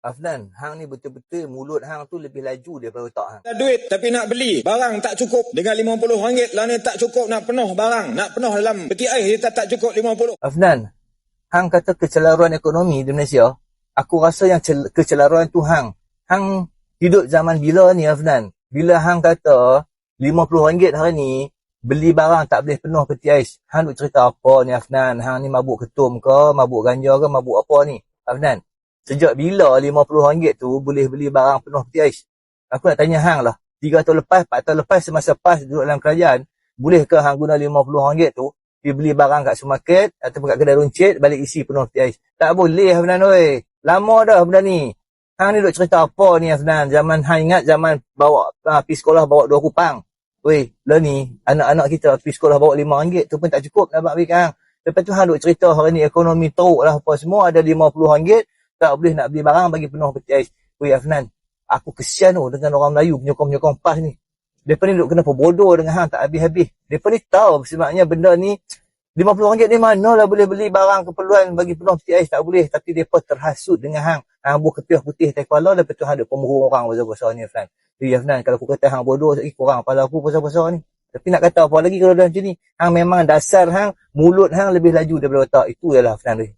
Afnan, hang ni betul-betul mulut hang tu lebih laju daripada otak hang. Ada duit tapi nak beli barang tak cukup. Dengan RM50 lah ni tak cukup nak penuh barang. Nak penuh dalam peti ais dia tak cukup 50. Afnan, hang kata kecelaruan ekonomi di Malaysia. Aku rasa yang kecelaruan tu hang. Hang hidup zaman bila ni Afnan? Bila hang kata RM50 hari ni beli barang tak boleh penuh peti ais. Hang duk cerita apa ni Afnan? Hang ni mabuk ketum ke, mabuk ganja ke, mabuk apa ni? Afnan, sejak bila RM50 tu boleh beli barang penuh peti ais? Aku nak tanya hang lah. 3 tahun lepas, 4 tahun lepas semasa PAS duduk dalam kerajaan, bolehkah hang guna RM50 tu pergi beli barang kat supermarket ataupun kat kedai runcit balik isi penuh peti ais? Tak boleh Afnan oi. Lama dah benda ni. Hang ni duk cerita apa ni Afnan? Zaman hang ingat zaman bawa pergi sekolah bawa 2 kupang. Weh, lah ni anak-anak kita pergi sekolah bawa RM5 tu pun tak cukup nak bagi hang. Lepas tu hang duk cerita hari ni ekonomi teruk lah apa semua, ada RM50 tak boleh nak beli barang bagi penuh peti ais. Weh Afnan, aku kesian dengan orang Melayu penyokong-penyokong PAS ni. Mereka ni duk kena bodoh dengan hang tak habis-habis. Mereka ni tahu sebabnya benda ni RM50 ni manalah boleh beli barang keperluan bagi penuh peti ais, tak boleh. Tapi mereka terhasut dengan hang. Hang buat kepiah putih atas kepala, lepas tu hang duk pemuruh orang besar-besar ni Afnan. Jadi Afnan, kalau aku kata hang bodoh, korang kepala aku besar-besar ni. Tapi nak kata apa lagi kalau dah macam ni? Hang memang dasar hang, mulut hang lebih laju daripada otak. Itu ialah Afnan.